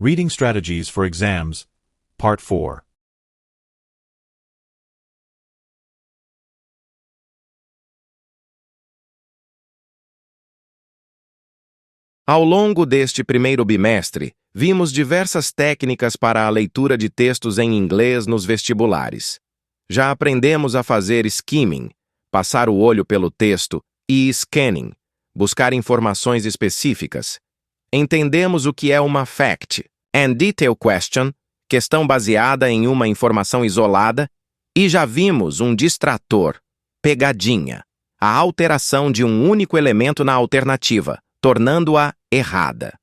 Reading Strategies for Exams, Part 4. Ao longo deste primeiro bimestre, vimos diversas técnicas para a leitura de textos em inglês nos vestibulares. Já aprendemos a fazer skimming, passar o olho pelo texto, e scanning, buscar informações específicas. Entendemos o que é uma fact and detail question, questão baseada em uma informação isolada, e já vimos um distrator, pegadinha, a alteração de um único elemento na alternativa, tornando-a errada.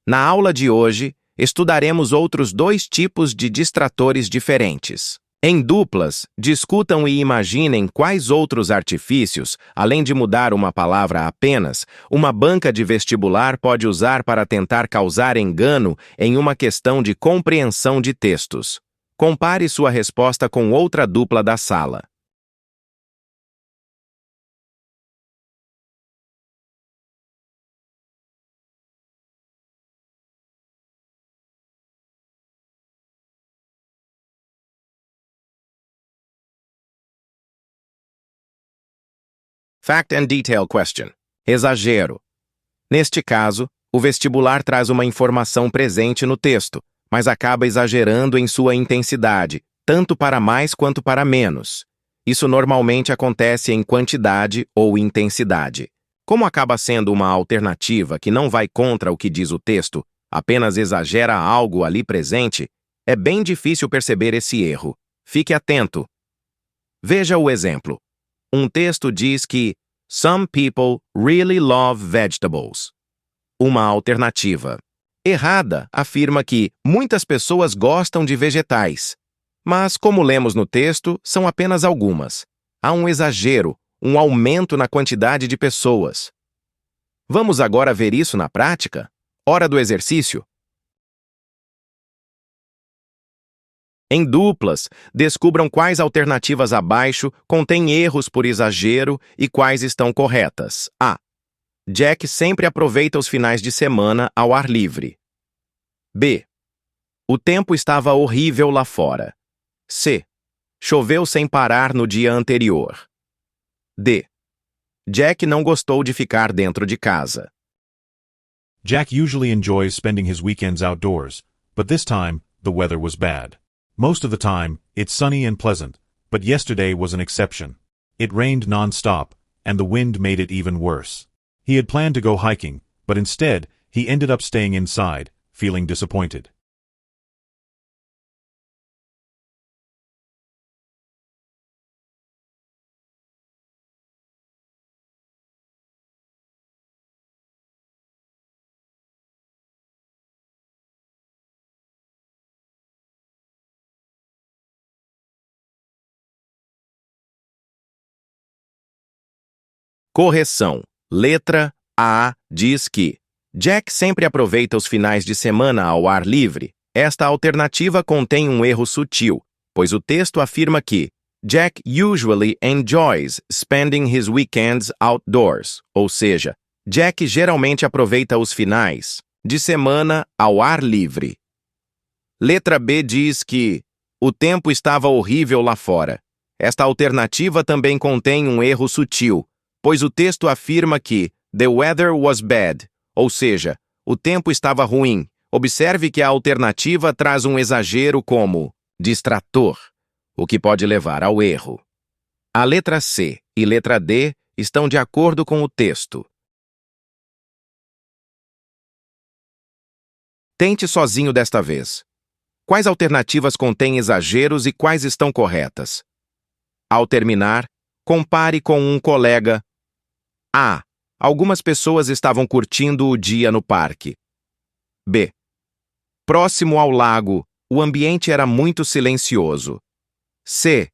Na aula de hoje, estudaremos outros dois tipos de distratores diferentes. Em duplas, discutam e imaginem quais outros artifícios, além de mudar uma palavra apenas, uma banca de vestibular pode usar para tentar causar engano em uma questão de compreensão de textos. Compare sua resposta com outra dupla da sala. Fact and detail question. Exagero. Neste caso, o vestibular traz uma informação presente no texto, mas acaba exagerando em sua intensidade, tanto para mais quanto para menos. Isso normalmente acontece em quantidade ou intensidade. Como acaba sendo uma alternativa que não vai contra o que diz o texto, apenas exagera algo ali presente, é bem difícil perceber esse erro. Fique atento. Veja o exemplo. Um texto diz que "Some people really love vegetables." Uma alternativa errada afirma que muitas pessoas gostam de vegetais. Mas, como lemos no texto, são apenas algumas. Há um exagero, um aumento na quantidade de pessoas. Vamos agora ver isso na prática? Hora do exercício. Em duplas, descubram quais alternativas abaixo contêm erros por exagero e quais estão corretas. A. Jack sempre aproveita os finais de semana ao ar livre. B. O tempo estava horrível lá fora. C. Choveu sem parar no dia anterior. D. Jack não gostou de ficar dentro de casa. Jack usually enjoys spending his weekends outdoors, but this time, the weather was bad. Most of the time, it's sunny and pleasant, but yesterday was an exception. It rained non-stop, and the wind made it even worse. He had planned to go hiking, but instead, he ended up staying inside, feeling disappointed. Correção. Letra A diz que Jack sempre aproveita os finais de semana ao ar livre. Esta alternativa contém um erro sutil, pois o texto afirma que Jack usually enjoys spending his weekends outdoors, ou seja, Jack geralmente aproveita os finais de semana ao ar livre. Letra B diz que o tempo estava horrível lá fora. Esta alternativa também contém um erro sutil, pois o texto afirma que the weather was bad, ou seja, o tempo estava ruim. Observe que a alternativa traz um exagero como distrator, o que pode levar ao erro. A letra C e letra D estão de acordo com o texto. Tente sozinho desta vez. Quais alternativas contêm exageros e quais estão corretas? Ao terminar, compare com um colega. A. Algumas pessoas estavam curtindo o dia no parque. B. Próximo ao lago, o ambiente era muito silencioso. C.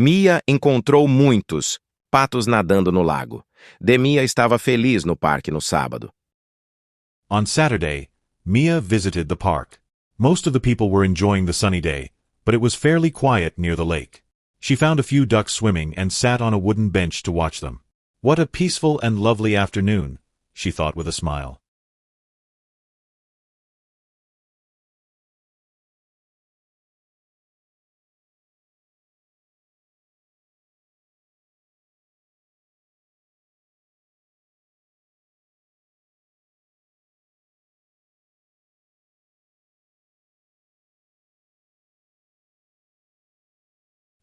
Mia encontrou muitos patos nadando no lago. D. Mia estava feliz no parque no sábado. On Saturday, Mia visited the park. Most of the people were enjoying the sunny day, but it was fairly quiet near the lake. She found a few ducks swimming and sat on a wooden bench to watch them. What a peaceful and lovely afternoon, she thought with a smile.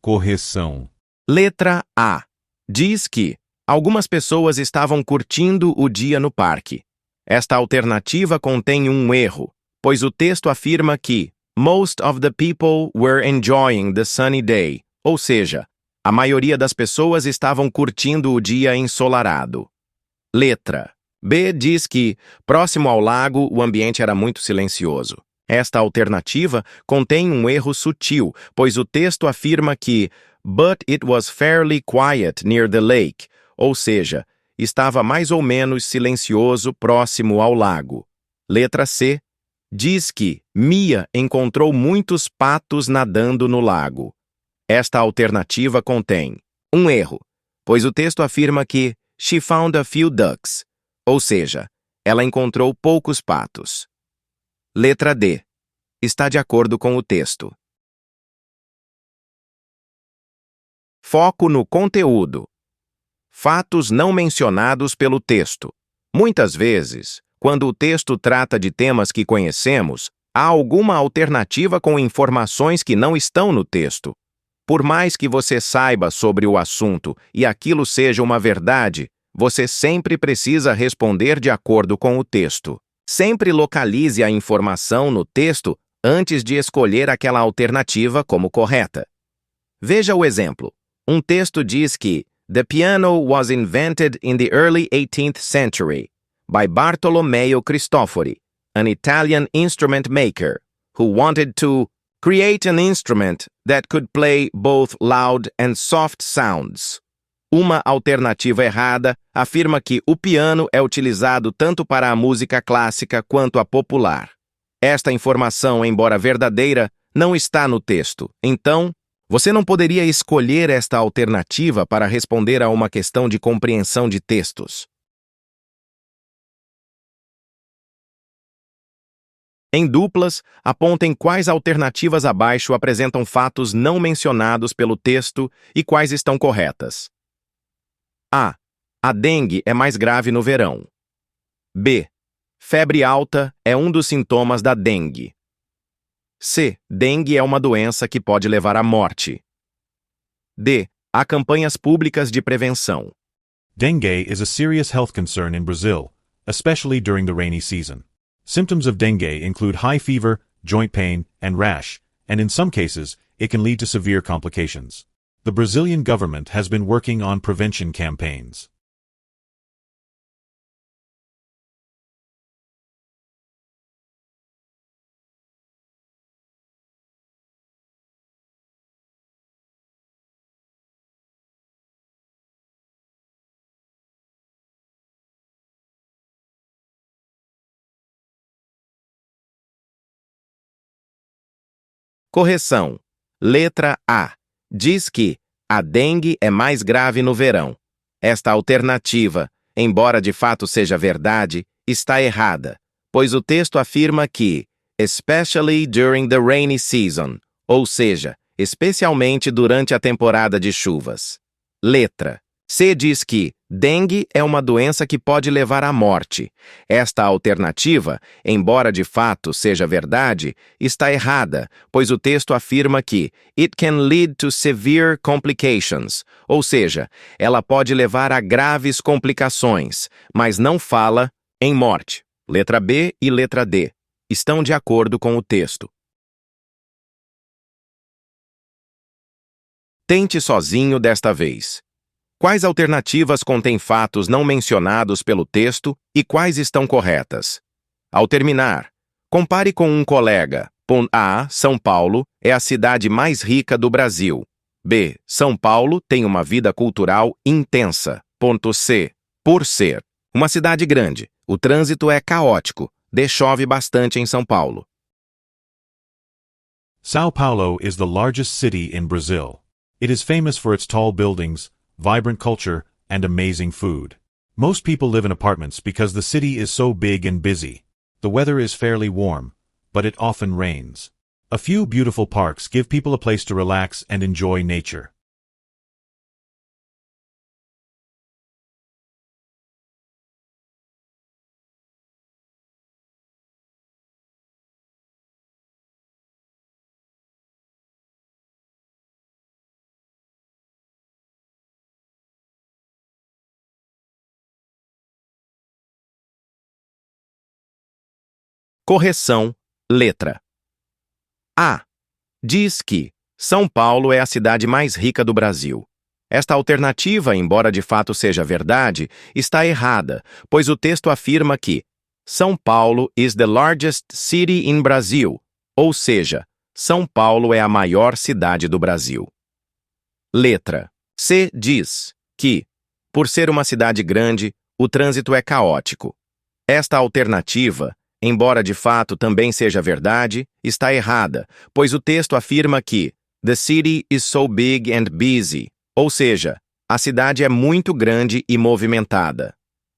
Correção. Letra A. Diz que algumas pessoas estavam curtindo o dia no parque. Esta alternativa contém um erro, pois o texto afirma que most of the people were enjoying the sunny day, ou seja, a maioria das pessoas estavam curtindo o dia ensolarado. Letra B diz que, próximo ao lago, o ambiente era muito silencioso. Esta alternativa contém um erro sutil, pois o texto afirma que but it was fairly quiet near the lake, ou seja, estava mais ou menos silencioso próximo ao lago. Letra C diz que Mia encontrou muitos patos nadando no lago. Esta alternativa contém um erro, pois o texto afirma que she found a few ducks, ou seja, ela encontrou poucos patos. Letra D. Está de acordo com o texto. Foco no conteúdo. Fatos não mencionados pelo texto. Muitas vezes, quando o texto trata de temas que conhecemos, há alguma alternativa com informações que não estão no texto. Por mais que você saiba sobre o assunto e aquilo seja uma verdade, você sempre precisa responder de acordo com o texto. Sempre localize a informação no texto antes de escolher aquela alternativa como correta. Veja o exemplo. Um texto diz que the piano was invented in the early 18th century by Bartolomeo Cristofori, an Italian instrument maker, who wanted to create an instrument that could play both loud and soft sounds. Uma alternativa errada afirma que o piano é utilizado tanto para a música clássica quanto a popular. Esta informação, embora verdadeira, não está no texto. Então, você não poderia escolher esta alternativa para responder a uma questão de compreensão de textos. Em duplas, apontem quais alternativas abaixo apresentam fatos não mencionados pelo texto e quais estão corretas. A. A dengue é mais grave no verão. B. Febre alta é um dos sintomas da dengue. C. Dengue é uma doença que pode levar à morte. D. Há campanhas públicas de prevenção. Dengue is a serious health concern in Brazil, especially during the rainy season. Symptoms of dengue include high fever, joint pain, and rash, and in some cases, it can lead to severe complications. The Brazilian government has been working on prevention campaigns. Correção. Letra A. Diz que a dengue é mais grave no verão. Esta alternativa, embora de fato seja verdade, está errada, pois o texto afirma que especially during the rainy season, ou seja, especialmente durante a temporada de chuvas. Letra C diz que dengue é uma doença que pode levar à morte. Esta alternativa, embora de fato seja verdade, está errada, pois o texto afirma que it can lead to severe complications, ou seja, ela pode levar a graves complicações, mas não fala em morte. Letra B e letra D estão de acordo com o texto. Tente sozinho desta vez. Quais alternativas contêm fatos não mencionados pelo texto e quais estão corretas? Ao terminar, compare com um colega. A. São Paulo é a cidade mais rica do Brasil. B. São Paulo tem uma vida cultural intensa. C. Por ser uma cidade grande, o trânsito é caótico. D. Chove bastante em São Paulo. São Paulo is the largest city in Brazil. It is famous for its tall buildings, vibrant culture, and amazing food. Most people live in apartments because the city is so big and busy. The weather is fairly warm, but it often rains. A few beautiful parks give people a place to relax and enjoy nature. Correção, letra A. Diz que São Paulo é a cidade mais rica do Brasil. Esta alternativa, embora de fato seja verdade, está errada, pois o texto afirma que São Paulo is the largest city in Brazil, ou seja, São Paulo é a maior cidade do Brasil. Letra C diz que, por ser uma cidade grande, o trânsito é caótico. Esta alternativa, embora de fato também seja verdade, está errada, pois o texto afirma que the city is so big and busy, ou seja, a cidade é muito grande e movimentada.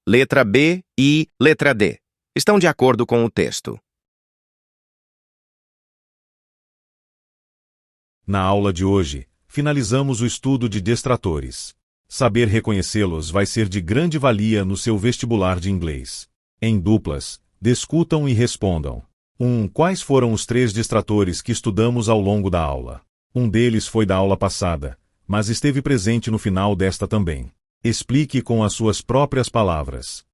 Letra B e letra D estão de acordo com o texto. Na aula de hoje, finalizamos o estudo de destratores. Saber reconhecê-los vai ser de grande valia no seu vestibular de inglês. Em duplas, discutam e respondam. 1. Quais foram os 3 destratores que estudamos ao longo da aula? Um deles foi da aula passada, mas esteve presente no final desta também. Explique com as suas próprias palavras.